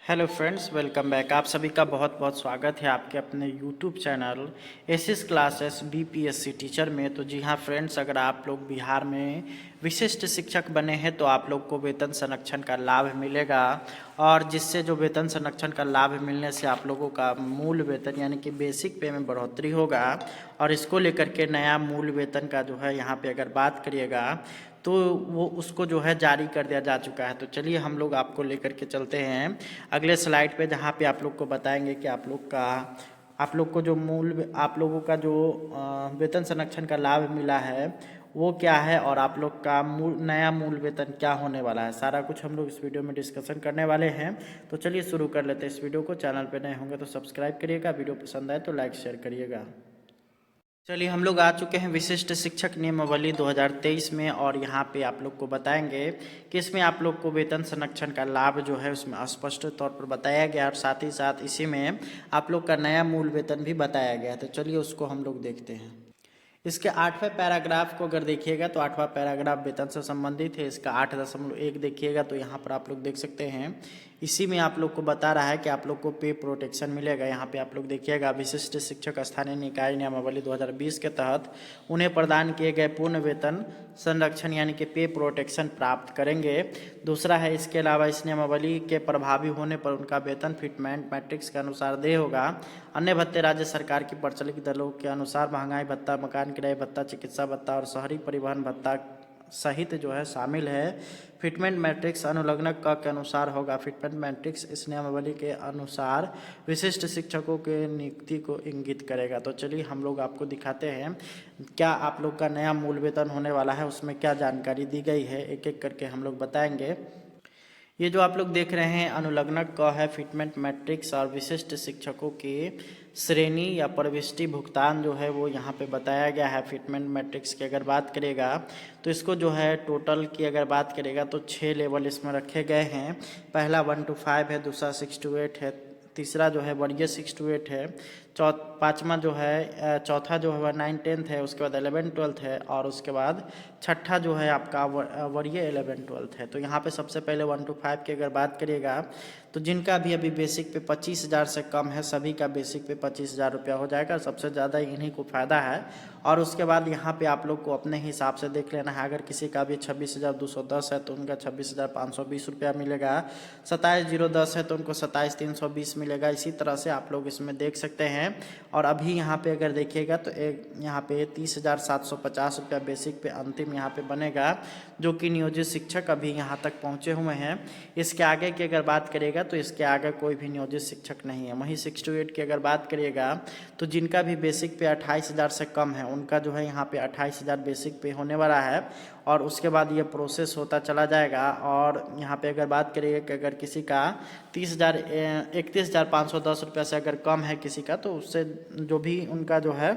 Hello friends, welcome back. आप सभी का बहुत बहुत स्वागत है आपके अपने YouTube channel SS classes BPSC teacher में। तो जी हाँ फ्रेंड्स, अगर आप लोग बिहार में विशिष्ट शिक्षक बने हैं तो आप लोग को वेतन संरक्षण का लाभ मिलेगा। और जिससे जो वेतन संरक्षण का लाभ मिलने से आप लोगों का मूल वेतन यानी कि बेसिक पे में बढ़ोतरी होगा। और इसको लेकर के नया मूल वेतन का जो है यहाँ पे अगर बात करिएगा तो वो उसको जो है जारी कर दिया जा चुका है। तो चलिए हम लोग आपको लेकर के चलते हैं अगले स्लाइड पे, जहाँ पे आप लोग को बताएंगे कि आप लोग को जो आप लोगों का जो वेतन संरक्षण का लाभ मिला है वो क्या है और आप लोग का नया मूल वेतन क्या होने वाला है। सारा कुछ हम लोग इस वीडियो में डिस्कशन करने वाले हैं। तो चलिए शुरू कर लेते हैं इस वीडियो को। चैनल पे नए होंगे तो सब्सक्राइब करिएगा, वीडियो पसंद आए तो लाइक शेयर करिएगा। चलिए हम लोग आ चुके हैं विशिष्ट शिक्षक नियमावली 2023 में, और यहाँ पे आप लोग को बताएंगे कि इसमें आप लोग को वेतन संरक्षण का लाभ जो है उसमें स्पष्ट तौर पर बताया गया, और साथ ही साथ इसी में आप लोग का नया मूल वेतन भी बताया गया। तो चलिए उसको हम लोग देखते हैं। इसके 8वें पैराग्राफ को अगर देखिएगा तो 8वां पैराग्राफ वेतन से संबंधित है। इसका 8.1 देखिएगा तो यहाँ पर आप लोग देख सकते हैं, इसी में आप लोग को बता रहा है कि आप लोग को पे प्रोटेक्शन मिलेगा। यहाँ पे आप लोग देखिएगा, विशिष्ट शिक्षक स्थानीय निकाय नियमावली 2020 के तहत उन्हें प्रदान किए गए पूर्ण वेतन संरक्षण यानी कि पे प्रोटेक्शन प्राप्त करेंगे। दूसरा है, इसके अलावा इस नियमावली के प्रभावी होने पर उनका वेतन फिटमेंट मैट्रिक्स के अनुसार देय होगा। अन्य भत्ते राज्य सरकार की प्रचलित दरों के अनुसार महंगाई भत्ता, मकान किराए भत्ता, चिकित्सा भत्ता और शहरी परिवहन भत्ता सहित जो है शामिल है। फिटमेंट मैट्रिक्स अनुलग्नक क के अनुसार होगा। फिटमेंट मैट्रिक्स इस नियमावली के अनुसार विशिष्ट शिक्षकों के नियुक्ति को इंगित करेगा। तो चलिए हम लोग आपको दिखाते हैं क्या आप लोग का नया मूल वेतन होने वाला है, उसमें क्या जानकारी दी गई है, एक एक करके हम लोग बताएंगे। ये जो आप लोग देख रहे हैं अनुलग्नक का है फिटमेंट मैट्रिक्स, और विशिष्ट शिक्षकों की श्रेणी या प्रविष्टि भुगतान जो है वो यहाँ पे बताया गया है। फिटमेंट मैट्रिक्स की अगर बात करेगा तो इसको जो है टोटल की अगर बात करेगा तो 6 लेवल इसमें रखे गए हैं। पहला 1 to 5 है, दूसरा 6 to 8 है, तीसरा जो है वरीय 6 to 8 है, पाँचवा जो है चौथा जो है 9 10th है, उसके बाद 11 12th है, और उसके बाद छठा जो है आपका वरीय 11 12th है। तो यहाँ पे सबसे पहले 1 to 5 की अगर बात करिएगा तो जिनका भी अभी बेसिक पे 25,000 से कम है सभी का बेसिक पे 25,000 रुपया हो जाएगा। सबसे ज़्यादा इन्हीं को फ़ायदा है। और उसके बाद यहाँ पे आप लोग को अपने हिसाब से देख लेना है। अगर किसी का भी 26,210 है तो उनका 26,520 रुपया मिलेगा। 27,010 है तो उनको 27,320 मिलेगा। इसी तरह से आप लोग इसमें देख सकते हैं। और अभी यहाँ पे अगर देखिएगा तो यहाँ पे 30,750 रुपया बेसिक पे अंतिम यहाँ पे बनेगा, जो कि नियोजित शिक्षक अभी यहाँ तक पहुँचे हुए हैं। इसके आगे की अगर बात करिएगा तो इसके आगे कोई भी नियोजित शिक्षक नहीं है। वहीं 6 to 8 की अगर बात करिएगा तो जिनका भी बेसिक पे 28,000 से कम है उनका जो है यहाँ पे 28,000 बेसिक पे होने वाला है, और उसके बाद ये प्रोसेस होता चला जाएगा। और यहाँ पे अगर बात करिए कि अगर किसी का 31,510 रुपये से अगर कम है किसी का, तो उससे जो भी उनका जो है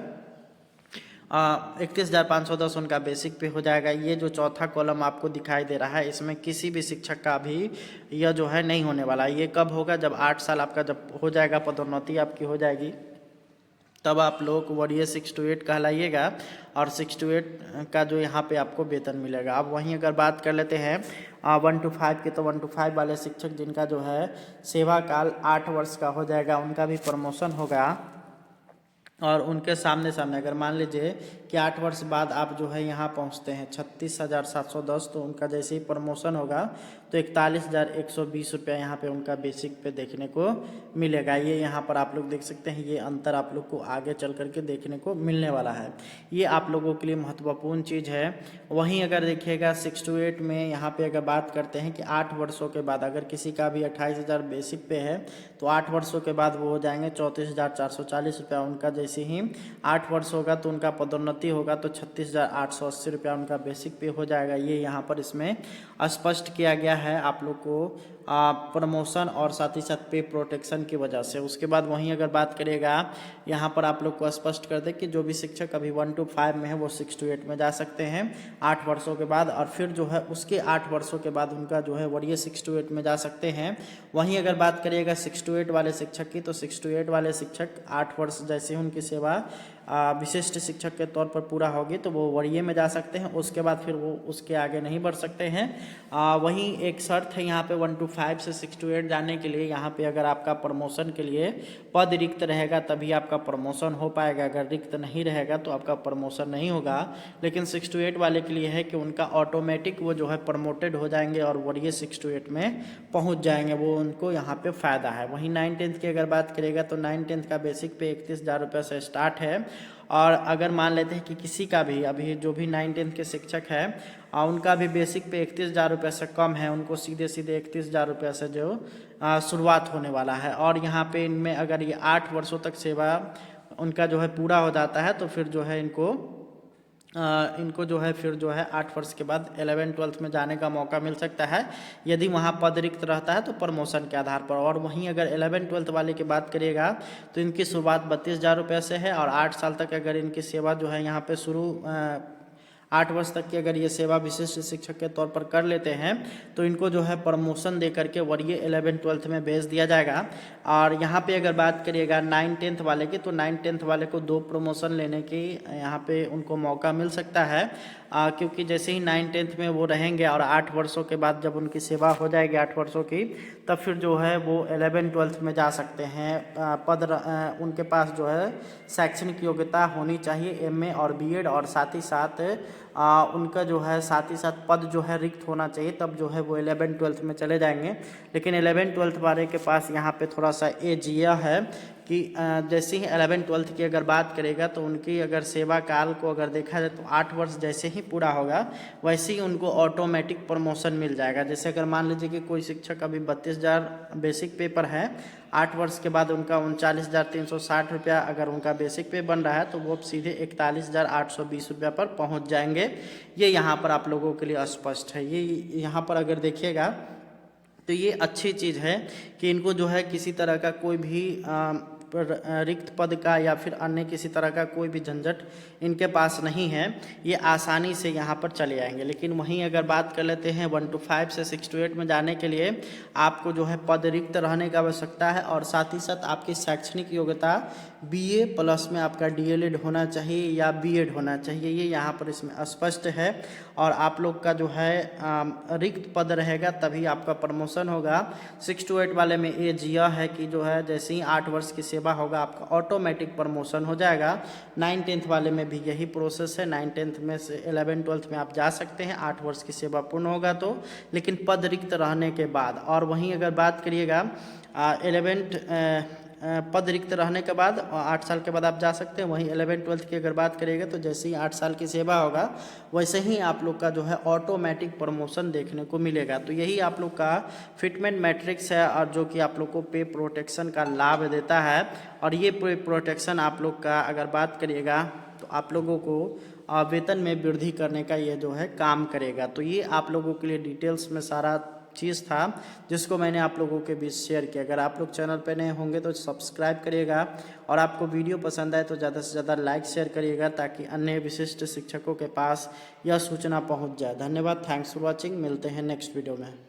31,510 उनका बेसिक पे हो जाएगा। ये जो चौथा कॉलम आपको दिखाई दे रहा है इसमें किसी भी शिक्षक का भी यह जो है नहीं होने वाला। ये कब होगा, जब 8 साल आपका जब हो जाएगा, पदोन्नति आपकी हो जाएगी, तब आप लोग वरीय 6 to 8 कहलाइएगा, और 6 to 8 का जो यहाँ पे आपको वेतन मिलेगा। अब वहीं अगर बात कर लेते हैं 1 to 5 की, तो 1 to 5 वाले शिक्षक जिनका जो है सेवा काल 8 वर्ष का हो जाएगा उनका भी प्रमोशन होगा। और उनके सामने सामने अगर मान लीजिए कि 8 वर्ष बाद आप जो है यहाँ पहुँचते हैं 36,710, तो उनका जैसे ही प्रमोशन होगा तो 41,120 रुपया यहाँ पे उनका बेसिक पे देखने को मिलेगा। ये यहाँ पर आप लोग देख सकते हैं, ये अंतर आप लोग को आगे चल करके देखने को मिलने वाला है। ये आप लोगों के लिए महत्वपूर्ण चीज़ है। वहीं अगर देखिएगा 6 to 8 में यहाँ पे अगर बात करते हैं कि 8 वर्षों के बाद अगर किसी का भी 28,000 बेसिक पे है तो 8 वर्षों के बाद वो हो जाएंगे 34,440 रुपया। उनका जैसे ही 8 वर्ष होगा तो उनका पदोन्नति होगा तो 36,880 रुपया उनका बेसिक पे हो जाएगा। ये यहाँ पर इसमें स्पष्ट किया गया है आप लोग को प्रमोशन और साथ ही साथ पे प्रोटेक्शन की वजह से। उसके बाद वहीं अगर बात करिएगा यहाँ पर आप लोग को स्पष्ट कर दे कि जो भी शिक्षक अभी 1 to 5 में है वो 6 to 8 में जा सकते हैं 8 वर्षों के बाद, और फिर जो है उसके 8 वर्षों के बाद उनका जो है वरीय 6 to 8 में जा सकते हैं। वहीं अगर बात करिएगा 6 to 8 वाले शिक्षक की, तो 6 to 8 वाले शिक्षक 8 वर्ष जैसे ही उनकी सेवा विशिष्ट शिक्षक के तौर पर पूरा होगी तो वो वरीय में जा सकते हैं, उसके बाद फिर वो उसके आगे नहीं बढ़ सकते हैं। वहीं एक शर्त है यहाँ पे 1 to 5 से 6 to 8 जाने के लिए, यहाँ पे अगर आपका प्रमोशन के लिए पद रिक्त रहेगा तभी आपका प्रमोशन हो पाएगा, अगर रिक्त नहीं रहेगा तो आपका प्रमोशन नहीं होगा। लेकिन 6 to 8 वाले के लिए है कि उनका ऑटोमेटिक वो जो है प्रमोटेड हो जाएंगे और वरीय 6 to 8 में पहुँच जाएंगे, वो उनको यहाँ पे फ़ायदा है। वहीं 9-10 की अगर बात करेगा तो 9-10 का बेसिक पे 31,000 रुपये से स्टार्ट है। और अगर मान लेते हैं कि किसी का भी अभी जो भी 9-10 के शिक्षक है उनका भी बेसिक पे 31,000 रुपये से कम है, उनको सीधे 31,000 रुपये से जो शुरुआत होने वाला है। और यहाँ पे इनमें अगर ये 8 वर्षों तक सेवा उनका जो है पूरा हो जाता है तो फिर जो है इनको जो है फिर जो है 8 वर्ष के बाद 11-12 में जाने का मौका मिल सकता है, यदि वहाँ पद रिक्त रहता है तो प्रमोशन के आधार पर। और वहीं अगर 11-12 वाले की बात करिएगा तो इनकी शुरुआत 32,000 रुपये से है और 8 साल तक अगर इनकी सेवा जो है यहाँ पे 8 वर्ष तक की अगर ये सेवा विशिष्ट शिक्षक के तौर पर कर लेते हैं तो इनको जो है प्रमोशन दे करके वरीय 11-12 में भेज दिया जाएगा। और यहाँ पे अगर बात करिएगा 9-10 वाले की तो 9-10 वाले को 2 प्रमोशन लेने की यहाँ पे उनको मौका मिल सकता है, क्योंकि जैसे ही 9-10 में वो रहेंगे और 8 वर्षों के बाद जब उनकी सेवा हो जाएगी 8 वर्षों की, तब फिर जो है वो 11-12 में जा सकते हैं। उनके पास जो है शैक्षणिक योग्यता होनी चाहिए MA और BEd, और साथ ही साथ उनका जो है साथ ही साथ पद जो है रिक्त होना चाहिए, तब जो है वो 11-12 में चले जाएंगे। लेकिन 11-12 वाले के पास यहाँ पे थोड़ा सा एज यह है कि जैसे ही 11-12 की अगर बात करेगा तो उनकी अगर सेवा काल को अगर देखा जाए तो 8 वर्ष जैसे ही पूरा होगा वैसे ही उनको ऑटोमेटिक प्रमोशन मिल जाएगा। जैसे अगर मान लीजिए कि कोई शिक्षक अभी 32,000 बेसिक पे पर है, 8 वर्ष के बाद उनका 39,360 रुपया अगर उनका बेसिक पे बन रहा है तो वो सीधे 41,820 रुपया पर पहुँच जाएंगे। ये यहाँ पर आप लोगों के लिए स्पष्ट है। ये यहाँ पर अगर देखिएगा तो ये अच्छी चीज़ है कि इनको जो है किसी तरह का कोई भी रिक्त पद का या फिर अन्य किसी तरह का कोई भी झंझट इनके पास नहीं है, ये आसानी से यहाँ पर चले आएंगे। लेकिन वहीं अगर बात कर लेते हैं 1 to 5 से 6 to 8 में जाने के लिए आपको जो है पद रिक्त रहने की आवश्यकता है, और साथ ही साथ आपकी शैक्षणिक योग्यता BA प्लस में आपका DLED होना चाहिए या BEd होना चाहिए, ये यहाँ पर इसमें स्पष्ट है। और आप लोग का जो है रिक्त पद रहेगा तभी आपका प्रमोशन होगा। 6 to 8 वाले में एज यह है कि जो है जैसे ही 8 वर्ष की सेवा होगा आपका ऑटोमेटिक प्रमोशन हो जाएगा। 9-10 वाले में भी यही प्रोसेस है, 9-10 में से 11-12 में आप जा सकते हैं 8 वर्ष की सेवा पूर्ण होगा तो, लेकिन पद रिक्त रहने के बाद। और वहीं अगर बात करिएगा पद रिक्त रहने के बाद 8 साल के बाद आप जा सकते हैं। वहीं 11-12 की अगर बात करिएगा तो जैसे ही 8 साल की सेवा होगा वैसे ही आप लोग का जो है ऑटोमेटिक प्रमोशन देखने को मिलेगा। तो यही आप लोग का फिटमेंट मैट्रिक्स है, और जो कि आप लोग को पे प्रोटेक्शन का लाभ देता है। और ये पे प्रोटेक्शन आप लोग का अगर बात करिएगा तो आप लोगों को वेतन में वृद्धि करने का ये जो है काम करेगा। तो ये आप लोगों के लिए डिटेल्स में सारा चीज़ था जिसको मैंने आप लोगों के बीच शेयर किया। अगर आप लोग चैनल पर नए होंगे तो सब्सक्राइब करिएगा, और आपको वीडियो पसंद आए तो ज़्यादा से ज़्यादा लाइक शेयर करिएगा ताकि अन्य विशिष्ट शिक्षकों के पास यह सूचना पहुंच जाए। धन्यवाद, थैंक्स फॉर वॉचिंग। मिलते हैं नेक्स्ट वीडियो में।